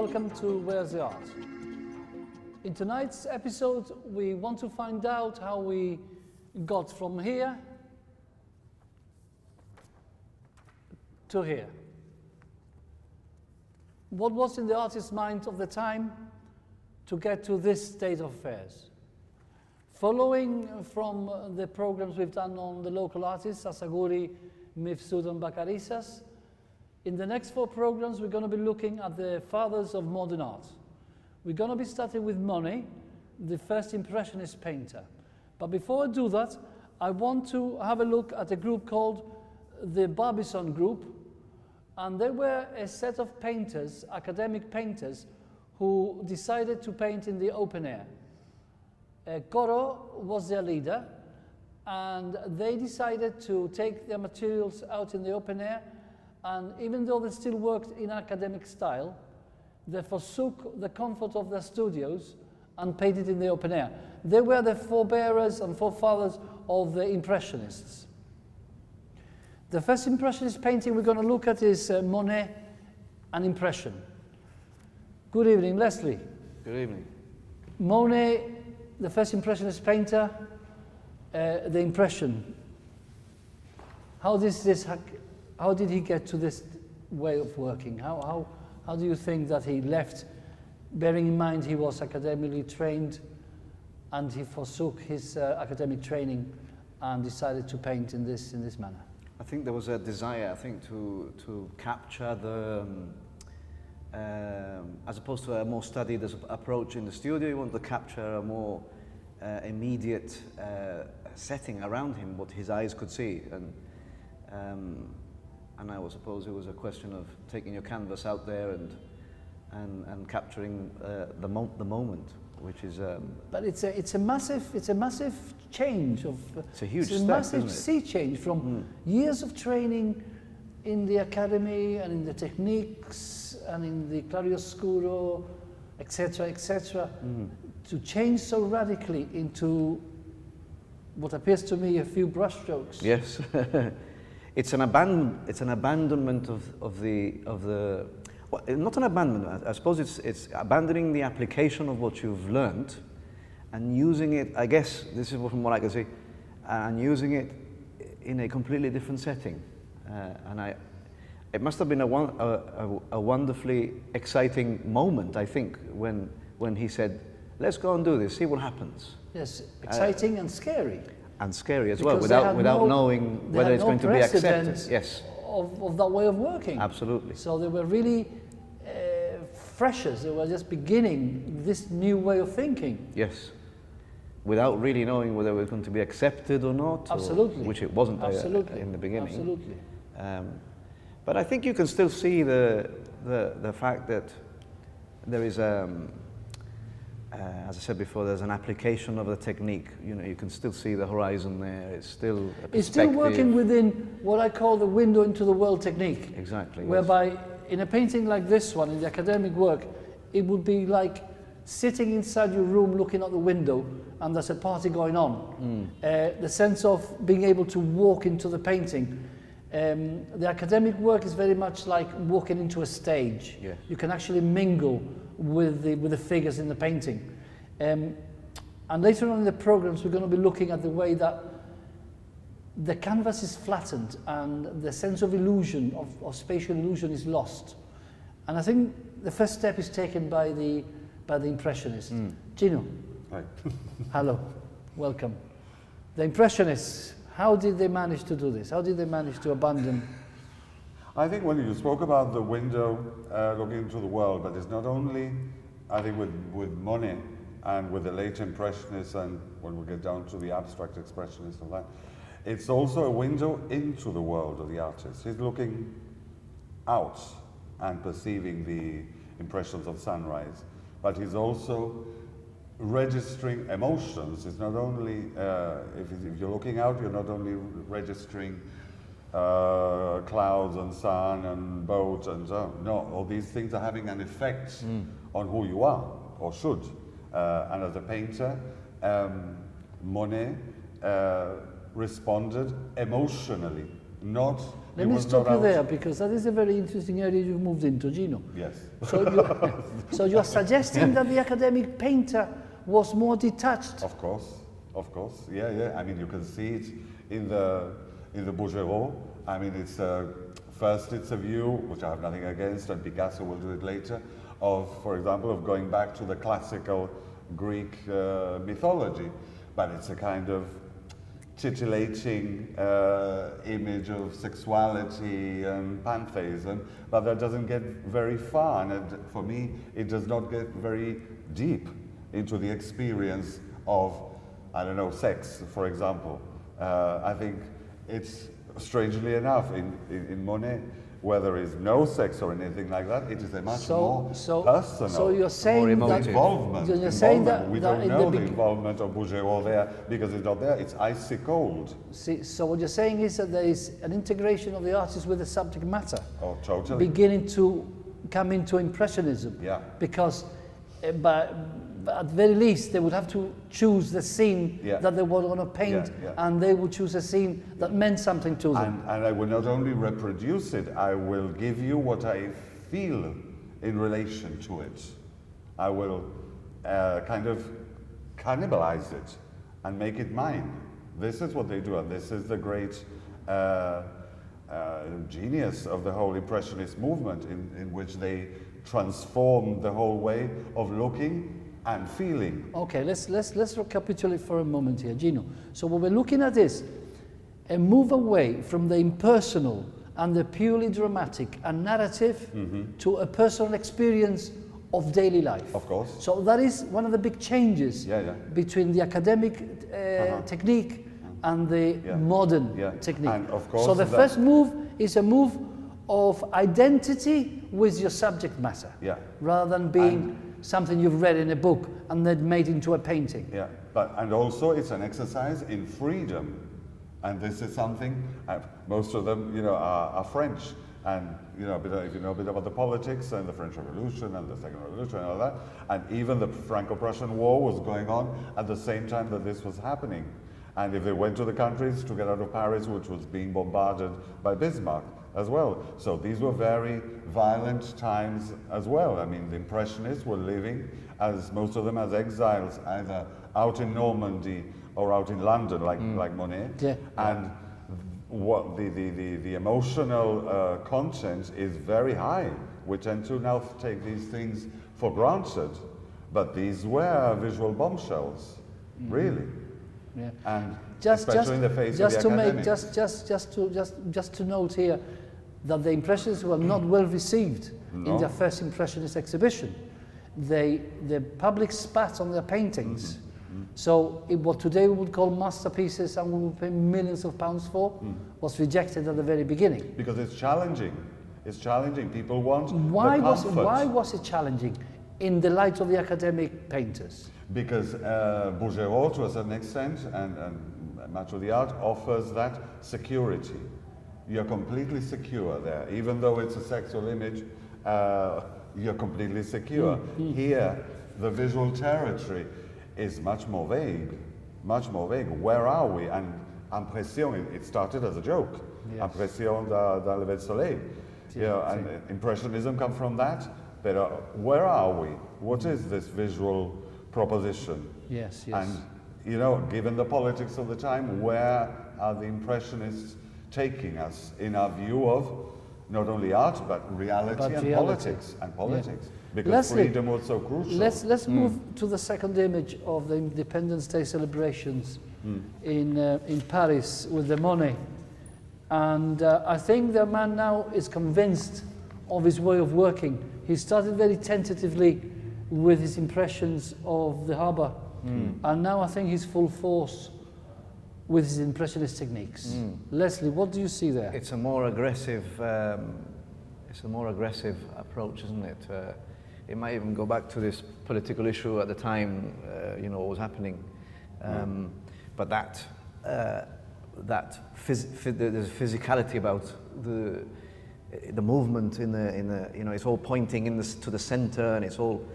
welcome to Where's the Art? In tonight's episode, we want to find out how we got from here to here. What was in the artist's mind of the time to get to this state of affairs? Following from the programs we've done on the local artists, Asaguri, Mifsud and Bakarisas, in the next 4 programs we're going to be looking at the fathers of modern art. We're going to be starting with Monet, the first impressionist painter. But before I do that, I want to have a look at a group called the Barbizon Group, and they were a set of painters, academic painters, who decided to paint in the open air. Koro was their leader, and they decided to take their materials out in the open air, and even though they still worked in academic style, they forsook the comfort of their studios and painted in the open air. They were the forebearers and forefathers of the Impressionists. The first Impressionist painting we're going to look at is Monet, An Impression. Good evening, Leslie. Good evening. Monet, the first Impressionist painter, the Impression. How did he get to this way of working? How do you think that he left, bearing in mind he was academically trained and he forsook his academic training and decided to paint in this manner? I think there was a desire, to capture the, as opposed to a more studied approach in the studio, you want to capture a more immediate setting around him, what his eyes could see. And I suppose it was a question of taking your canvas out there and capturing the moment, which is. But it's a massive change of. It's a huge step, massive sea change from years of training in the academy and in the techniques and in the chiaroscuro, etc., to change so radically into what appears to me a few brushstrokes. Yes. It's an abandonment of the well, not an abandonment. I suppose it's abandoning the application of what you've learned and using it. I guess this is from what I can see, and using it in a completely different setting. It must have been a wonderfully exciting moment, I think, when he said, "Let's go and do this. See what happens." Yes, exciting and scary. And scary as well, without knowing whether it's going to be accepted. Yes. Of that way of working. Absolutely. So they were really freshers. They were just beginning this new way of thinking. Yes. Without really knowing whether it was going to be accepted or not. Absolutely. Which it wasn't in the beginning. Absolutely. But I think you can still see the fact that there is as I said before, there's an application of the technique. You know, you can still see the horizon there. It's still a perspective. It's still working within what I call the window into the world technique. Exactly. Whereby, in a painting like this one, in the academic work, it would be like sitting inside your room looking out the window and there's a party going on. The sense of being able to walk into the painting. The academic work is very much like walking into a stage. Yeah. You can actually mingle with the figures in the painting. And later on in the programs we're going to be looking at the way that the canvas is flattened and the sense of illusion, of spatial illusion, is lost. And I think the first step is taken by the Impressionists. Gino. Hi. Hello, welcome. The Impressionists, how did they manage to do this? How did they manage to abandon? I think when you spoke about the window looking into the world, but it's not only, I think with Monet and with the late Impressionists, and when we get down to the abstract expressionists and that, it's also a window into the world of the artist. He's looking out and perceiving the impressions of sunrise, but he's also registering emotions. It's not only, if you're looking out, you're not only registering clouds and sun and boats and so on. No, all these things are having an effect on who you are, or should. And as a painter, Monet responded emotionally, not Let me stop you there, because that is a very interesting area you've moved into, Gino. Yes. So you're suggesting that the academic painter was more detached? Of course. Yeah. I mean, you can see it in the Bouguereau. I mean, it's first it's a view, which I have nothing against, and Picasso will do it later, of, for example, of going back to the classical Greek mythology, but it's a kind of titillating image of sexuality and pantheism, but that doesn't get very far, and for me it does not get very deep into the experience of, I don't know, sex, for example. I think it's, strangely enough, in Monet, where there is no sex or anything like that, it is a much more personal, so you're saying that involvement. You're saying that we don't know the involvement of Bouguereau there because it's not there. It's icy cold. See, so what you're saying is that there is an integration of the artist with the subject matter. Oh, totally. Beginning to come into Impressionism. Yeah. Because, but at the very least, they would have to choose the scene that they were going to paint, and they would choose a scene that meant something to them. And I will not only reproduce it, I will give you what I feel in relation to it. I will kind of cannibalize it and make it mine. This is what they do, and this is the great genius of the whole Impressionist movement, in which they transform the whole way of looking and feeling. Okay, let's recapitulate for a moment here, Gino. So what we're looking at is a move away from the impersonal and the purely dramatic and narrative to a personal experience of daily life. Of course. So that is one of the big changes between the academic technique and the modern technique. And of course, so the first move is a move of identity with your subject matter, rather than being something you've read in a book and then made into a painting. Yeah, and also it's an exercise in freedom, and this is something. Most of them, are French, and if you know a bit about the politics and the French Revolution and the Second Revolution and all that, and even the Franco-Prussian War was going on at the same time that this was happening. And if they went to the countries to get out of Paris, which was being bombarded by Bismarck as well. So these were very violent times as well. I mean, the Impressionists were living, as most of them, as exiles, either out in Normandy or out in London, like Monet. Yeah. And what the emotional content is very high. We tend to now take these things for granted, but these were visual bombshells, really. Yeah. And especially in the face of the academics. Just to note here that the Impressionists were not well received in their first Impressionist exhibition. The public spat on their paintings. So what today we would call masterpieces and we would pay millions of pounds for was rejected at the very beginning. Because it's challenging. It's challenging. People want why the comfort. Why was it challenging in the light of the academic painters? Because Bouguereau, to a certain extent, and much of the art, offers that security. You're completely secure there. Even though it's a sexual image, you're completely secure. Here, the visual territory is much more vague. Where are we? And impression, it started as a joke. Yes. Impression d'un lever de soleil. And Impressionism comes from that. But where are we? What is this visual proposition? Yes. And, given the politics of the time, where are the Impressionists taking us in our view of not only art, but reality and politics. Because Leslie, freedom was so crucial. Let's move to the second image of the Independence Day celebrations in Paris with the Monet. And I think the man now is convinced of his way of working. He started very tentatively with his impressions of the harbour, and now I think he's full force with his impressionist techniques. Leslie, what do you see there? It's a more aggressive. It's a more aggressive approach, isn't it? It might even go back to this political issue at the time. What was happening, but there's physicality about the movement in the it's all pointing to the center, and it's all.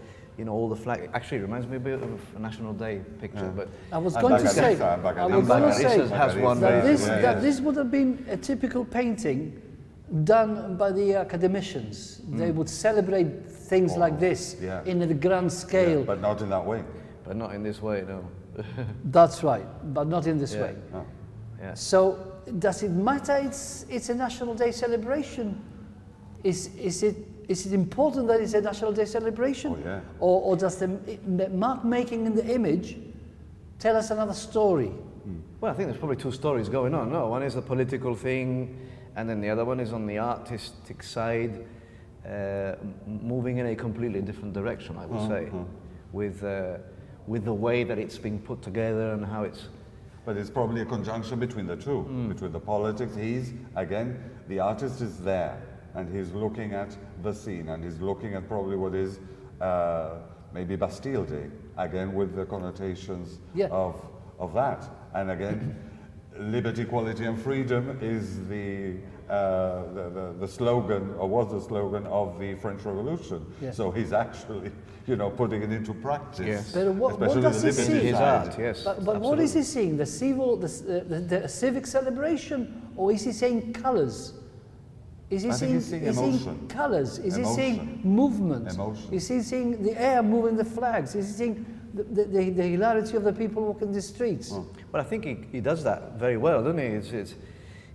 All the flag. Actually, it reminds me a bit of a National Day picture. But I was going to say has one that this would have been a typical painting done by the academicians. They would celebrate things like this yeah. in a grand scale. Yeah, but not in that way. But not in this way, no. That's right, but not in this Yeah. way. No. Yeah. So does it matter it's a National Day celebration? Is it important that it's a National Day celebration? Oh, yeah. Or does the mark making in the image tell us another story? Well, I think there's probably two stories going on. No, one is the political thing, and then the other one is on the artistic side, moving in a completely different direction, I would say, with the way that it's being put together and how it's. But it's probably a conjunction between the two, between the politics. The artist is there, and he's looking at the scene, and he's looking at probably what is maybe Bastille Day, again with the connotations Yeah. of that. And again, liberty, equality, and freedom is the slogan, or was the slogan of the French Revolution. Yeah. So he's actually, putting it into practice. Yes. But what Especially does the he liberty see? His side. art, yes. But what is he seeing? The civic celebration, or is he saying colours? Is he I think he's seeing emotion. colours? Is he seeing Emotion. movement? Emotion. Is he seeing the air moving the flags? Is he seeing the hilarity of the people walking the streets? Well, I think he does that very well, doesn't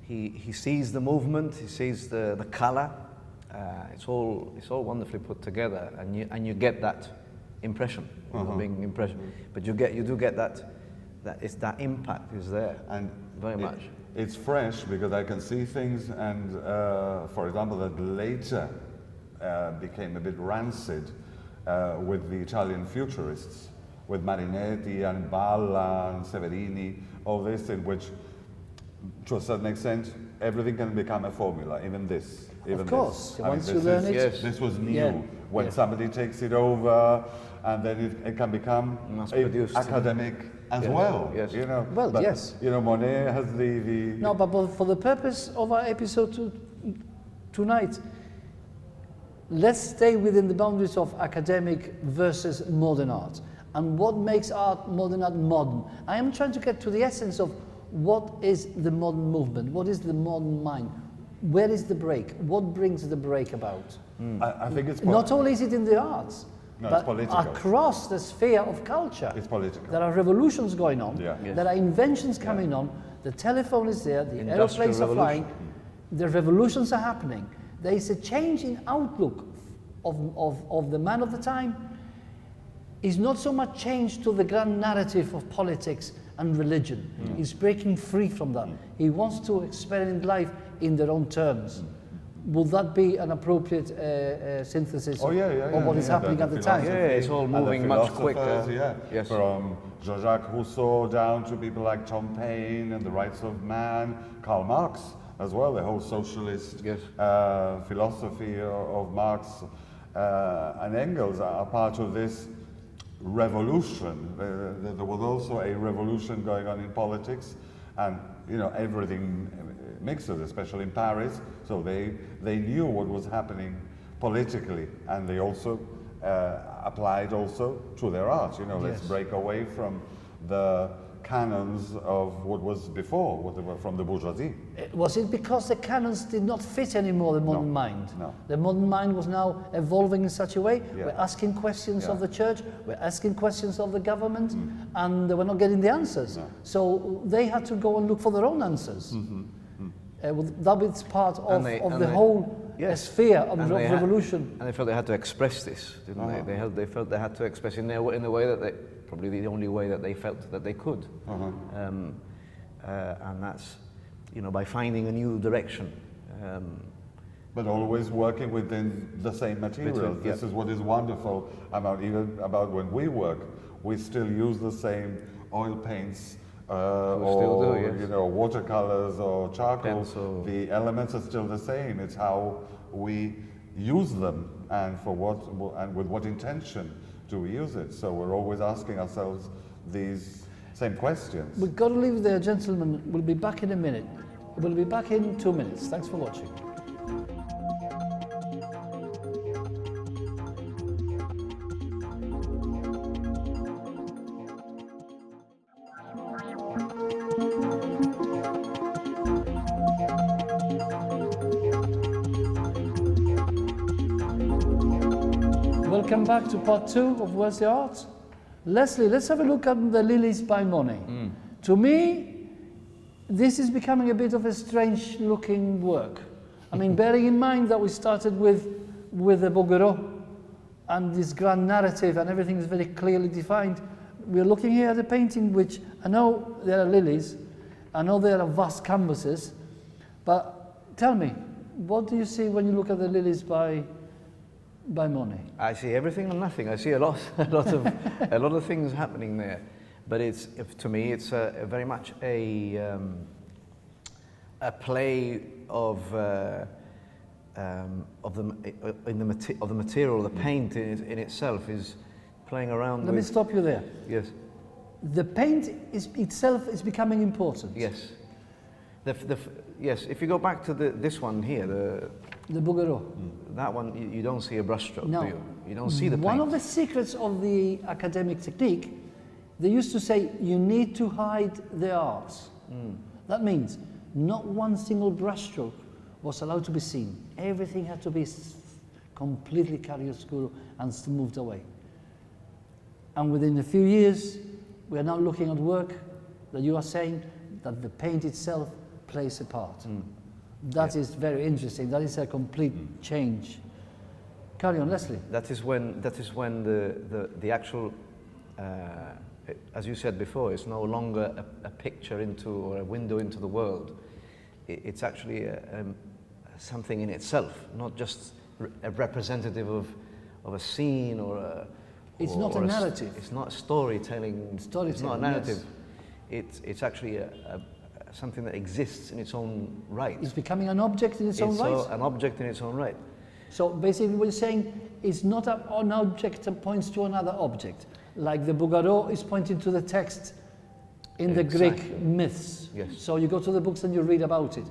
he? He sees the movement, he sees the colour. It's all wonderfully put together, and you get that impression, being impression. But you do get that impact is there, And very much. It's fresh because I can see things, and for example, that later became a bit rancid with the Italian futurists, with Marinetti and Balla and Severini, all this, in which, to a certain extent, everything can become a formula, even this. Of course, once you this learn it. Yes. This was new. Yeah. When Yeah. somebody takes it over, and then it can become Mass-produced. academic as Yes. well. Yes. Well, But, yes. Monet has the No, but for the purpose of our episode tonight, let's stay within the boundaries of academic versus modern art. And what makes modern art modern? I am trying to get to the essence of what is the modern movement? What is the modern mind? Where is the break? What brings the break about? I think it's Not only is it in the arts, No, it's but political. across the sphere of culture. It's political. There are revolutions going on. Yeah. Yes. There are inventions coming on. The telephone is there. The Industrial aeroplanes are revolution. flying. The revolutions are happening. There is a change in outlook of the man of the time. Is not so much change to the grand narrative of politics and religion. He's breaking free from that. He wants to experiment life in their own terms. Would that be an appropriate synthesis of what is happening at the time? Yeah, it's all And the moving much philosophers, quicker. Yeah. Yes. From Jean-Jacques Rousseau down to people like Tom Paine and the rights of man, Karl Marx as well, the whole socialist Yes. philosophy of Marx and Engels are part of this revolution. There was also a revolution going on in politics, and everything mixes, especially in Paris. So they knew what was happening politically, and they also applied also to their art. Let's break away from the canons of what was before, what they were from the bourgeoisie. Was it because the canons did not fit anymore the modern mind? No. The modern mind was now evolving in such a way. Yeah. We're asking questions Yeah. of the church, we're asking questions of the government, and we're not getting the answers. No. So they had to go and look for their own answers. Well, that was part of, And they- of and the they- whole yes. sphere of And they had- revolution. And they felt they had to express this, didn't they? They felt they had to express in a way that probably the only way that they felt that they could. And that's, by finding a new direction. But always working within the same materials. This is what is wonderful about when we work. We still use the same oil paints, still do, yes. watercolors or charcoal. Pencil. The elements are still the same. It's how we use them and for what and with what intention do we use it. So we're always asking ourselves these same questions. We've got to leave there, gentlemen. We'll be back in a minute. We'll be back in 2 minutes. Thanks for watching. welcome back to part 2 of Where's the Art? Leslie, let's have a look at the lilies by Monet. To me, this is becoming a bit of a strange looking work. I mean, bearing in mind that we started with the Bouguereau and this grand narrative and everything is very clearly defined, we're looking here at a painting which, I know there are lilies, I know there are vast canvases, but tell me, what do you see when you look at the lilies by Monet? I see everything and nothing. I see a lot of things happening there. But to me, it's very much a play of the material. The paint in itself is playing around. Let me stop you there. Yes. The paint itself is becoming important. Yes. Yes. If you go back to this one here, The Bouguereau. that one, you don't see a brushstroke, No. do you? You don't see the paint. One of the secrets of the academic technique, they used to say, you need to hide the arts. That means not one single brushstroke was allowed to be seen. Everything had to be completely chiaroscuro and moved away. And within a few years, we are now looking at work that you are saying that the paint itself plays a part. That is very interesting. That is a complete change. Carry on, Leslie. That is when the actual, as you said before, it's no longer a picture into or a window into the world. It's actually something in itself, not just a representative of a scene or a. It's not a narrative. It's not storytelling. It's not a narrative. Yes. It's actually something that exists in its own right. It's becoming an object in its own right. It's an object in its own right. So basically what you're saying is not an object that points to another object. Like the Bouguereau is pointing to the text in the Greek myths. Yes. So you go to the books and you read about it.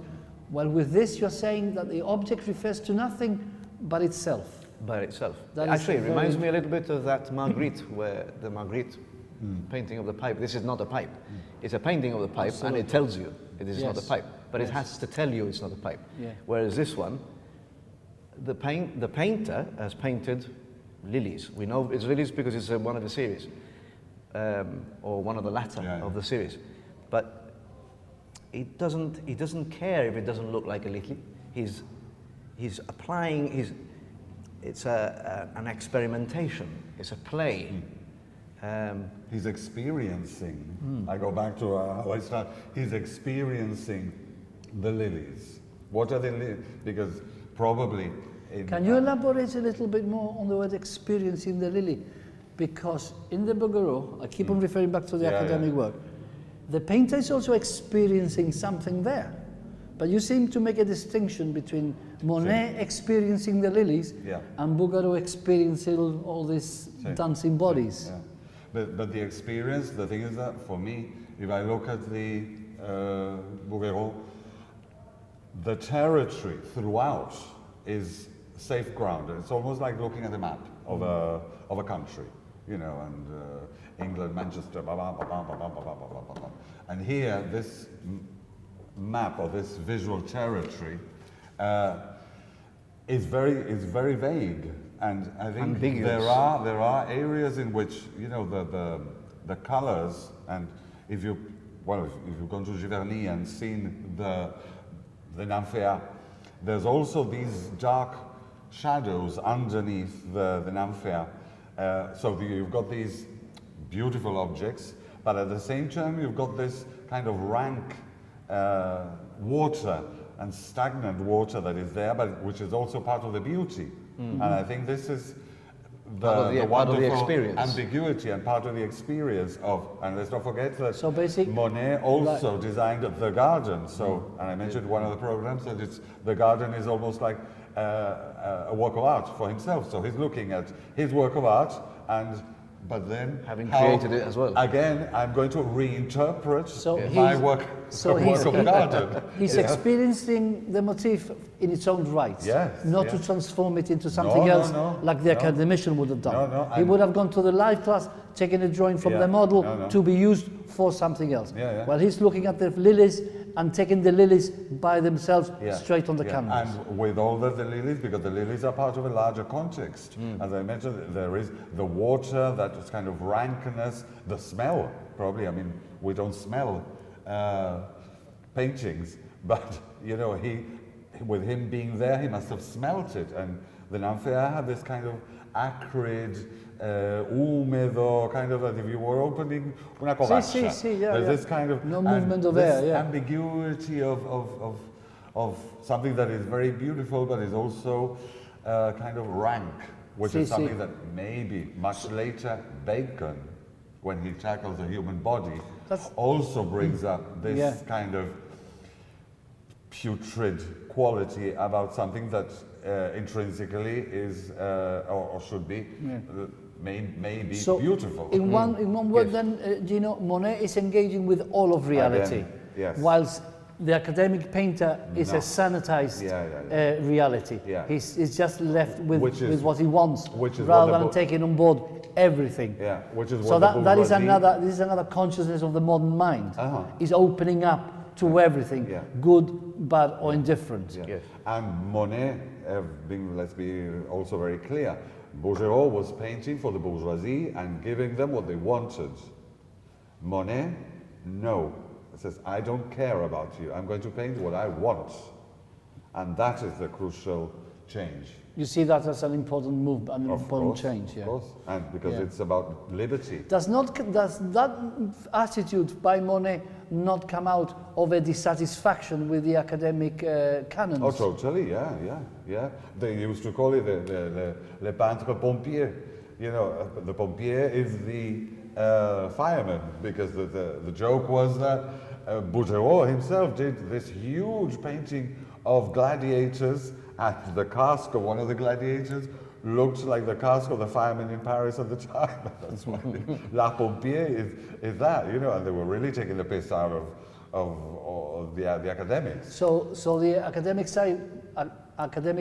Well, with this you're saying that the object refers to nothing but itself. By itself. That Actually, is it reminds me a little bit of that Magritte, where the Magritte painting of the pipe. This is not a pipe. It's a painting of the pipe, Absolutely. and it tells you it is not a Yes. pipe. But Yes. it has to tell you it's not a pipe. Yeah. Whereas this one, the painter has painted lilies. We know it's lilies because it's one of the series, or one of the latter of the series. But he doesn't care if it doesn't look like a lily. He's applying it's an experimentation. It's a play. He's experiencing. I go back to how I start. He's experiencing the lilies. What are the lilies? Because probably. Can you elaborate a little bit more on the word experiencing the lily? Because in the Bouguereau, I keep on referring back to the academic work, the painter is also experiencing something there. But you seem to make a distinction between Monet experiencing the lilies and Bouguereau experiencing all these dancing bodies. But the experience, the thing is that for me, if I look at the Bouguereau, the territory throughout is safe ground. It's almost like looking at a map of a country, you know, and England, Manchester, blah, blah, blah, blah, blah, blah, blah, blah, blah, blah. And here, this map or this visual territory is very vague, and I think ambiguous. there are areas in which, you know, the colors, and if you've gone to Giverny and seen the Nymphea, there's also these dark shadows underneath the Nymphea. So you've got these beautiful objects, but at the same time you've got this kind of rank water and stagnant water that is there, but which is also part of the beauty. And I think this is the wonderful experience. ambiguity and part of the experience of, and let's not forget that So Monet also designed the garden. So, and I mentioned one of the programs that the garden is almost like a work of art for himself. So he's looking at his work of art, but then having created it as well. Again, I'm going to reinterpret my work. So work of garden. He's experiencing the motif in its own right, not to transform it into something else like the academician would have done. He would have gone to the live class, taking a drawing from Yeah. the model No. to be used for something else. Yeah. Well, he's looking at the lilies and taking the lilies by themselves Yeah. straight on the Yeah. canvas. And with all the lilies, because the lilies are part of a larger context. As I mentioned, there is the water, that kind of rankness, the smell, probably. I mean, we don't smell paintings, but, you know, with him being there, he must have smelt it. And the Nanfea have this kind of acrid, húmedo, kind of as if you were opening una covaccia. There's this kind of no movement of air, ambiguity of something that is very beautiful, but is also kind of rank, which is something that maybe much later Bacon, when he tackles the human body, also brings up this kind of putrid quality about something that intrinsically is or should be maybe So beautiful. In one word, then, Gino, Monet is engaging with all of reality, whilst the academic painter is a sanitized reality. He's just left with what he wants, rather than taking on board everything. Which is so that is another consciousness of the modern mind. Is opening up to everything, good, bad, or indifferent. And Monet, let's be also very clear, Bouguereau was painting for the bourgeoisie and giving them what they wanted. Monet, no. He says, I don't care about you. I'm going to paint what I want. And that is the crucial change. You see that as an important move, an important change. Of course, and because it's about liberty. Does that attitude by Monet not come out of a dissatisfaction with the academic canons? Oh, totally, yeah. They used to call it le peintre pompier. You know, the pompier is the fireman, because the joke was that Bouguereau himself did this huge painting of gladiators, and the cask of one of the gladiators looked like the cask of the fireman in Paris at the time. That's why La Pompier is that, you know, and they were really taking the piss out of the academics. So the academic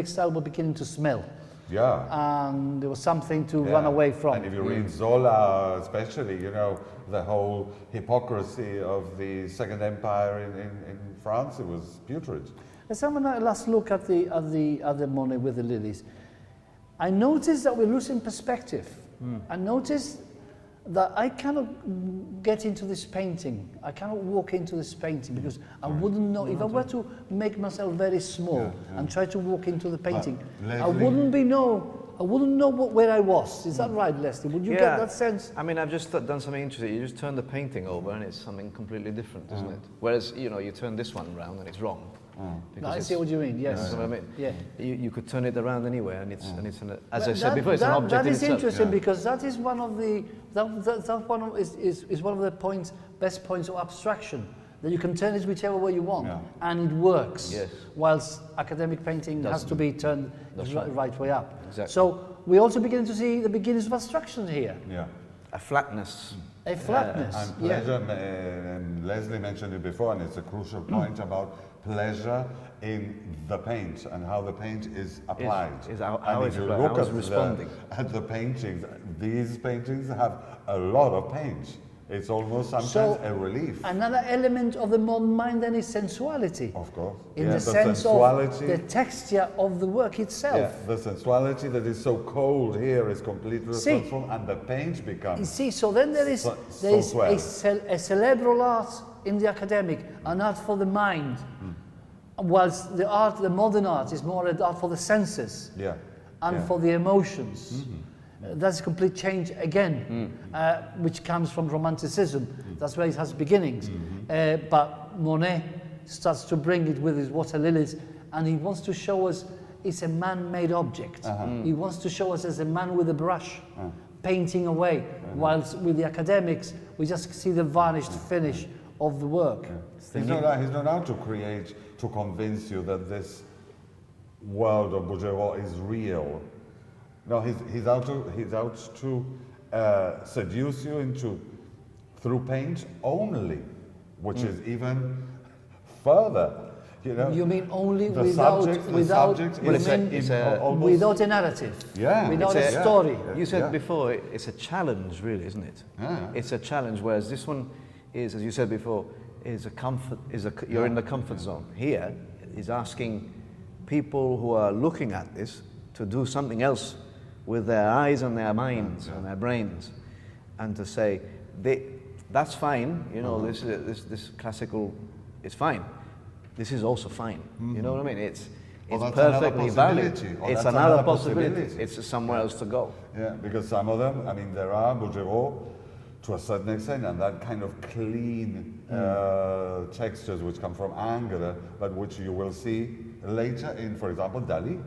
style was beginning to smell. Yeah. And there was something to run away from. And if you read Zola especially, you know, the whole hypocrisy of the Second Empire in France, it was putrid. Let's have a last look at the Monet with the lilies. I noticed that we're losing perspective. I noticed that I cannot get into this painting. I cannot walk into this painting because I wouldn't know. If I were to make myself very small and try to walk into the painting, I wouldn't know where I was. Is that right, Leslie? Would you get that sense? I mean, I've just done something interesting. You just turn the painting over and it's something completely different, isn't it? Whereas, you know, you turn this one around and it's wrong. No, I see what you mean. Yes, you know what I mean. Yeah. You could turn it around anywhere, and it's as I said before, it's an object that in is itself. interesting because that is one of the is one of the best points of abstraction, that you can turn it whichever way you want and it works. Yes. Whilst academic painting has to be turned the right way up. Exactly. So we also begin to see the beginnings of abstraction here. Yeah. A flatness. A flatness. And pleasure, and Leslie mentioned it before, and it's a crucial point about pleasure in the paint and how the paint is applied. How it's responding. At the paintings, these paintings have a lot of paint. It's almost sometimes a relief. Another element of the modern mind then is sensuality. Of course. In the sense of the texture of the work itself. Yeah, the sensuality that is so cold here is completely transformed, and the paint becomes. You see, so then there is a cerebral art in the academic, an art for the mind, whilst the modern art is more an art for the senses and for the emotions. That's a complete change again, which comes from Romanticism. That's where it has beginnings. But Monet starts to bring it with his water lilies, and he wants to show us it's a man-made object. He wants to show us as a man with a brush, painting away, whilst with the academics, we just see the varnished finish of the work. He's not out to convince you that this world of Bouguereau is real. No, he's out to seduce you through paint only, which is even further. You know, You mean only the without, subject, the without, subject you is mean it's a- almost, without a narrative, yeah, without it's a a- story. You said Yeah. before, it's a challenge, really, isn't it? Yeah. It's a challenge, whereas this one is, as you said before, is a comfort. You're in the comfort zone. Here is asking people who are looking at this to do something else with their eyes and their minds and their brains, and to say that's fine. You know, this classical is fine. This is also fine. You know what I mean? It's that's another perfectly valid. possibility. Or It's that's another another possibility. possibility. It's somewhere else to go. Yeah, because some of them, I mean, there are Bouguereau to a certain extent, and that kind of clean textures which come from Angre, but which you will see later in, for example, Dali,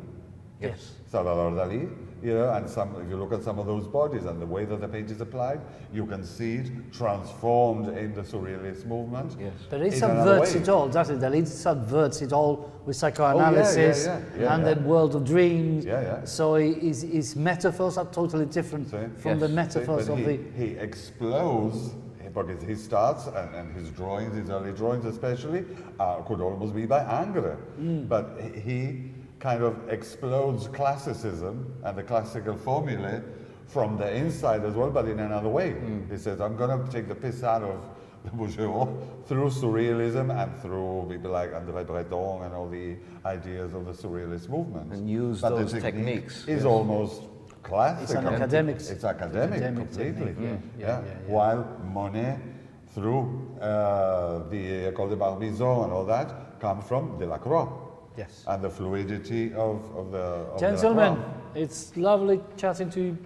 Yes. Salvador Dali, you know, and if you look at some of those bodies and the way that the paint is applied, you can see it transformed in the Surrealist movement. Yes. But it in another subverts way. it all, doesn't it? It subverts it all with psychoanalysis and the world of dreams. Yeah, yeah. So his metaphors are totally different See? from the metaphors But of the... he explodes, because he starts, and his drawings, his early drawings especially, could almost be by Angre. But he kind of explodes classicism and the classical formulae from the inside as well, but in another way. He says, I'm going to take the piss out of the Bouguereau through surrealism and through people like André Breton and all the ideas of the surrealist movement. And use But the those technique techniques. is almost classical. It's an academic- It's academic completely. technique, yeah. While Monet, through the École de Barbizon and all that, come from Delacroix. Yes. And the fluidity of Gentlemen, Delacroix. it's lovely chatting to you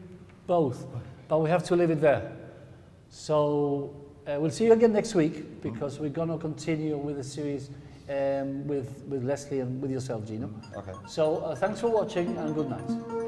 both, but we have to leave it there. So we'll see you again next week, because we're going to continue with the series with Leslie and with yourself, Gino. Okay. So thanks for watching and good night.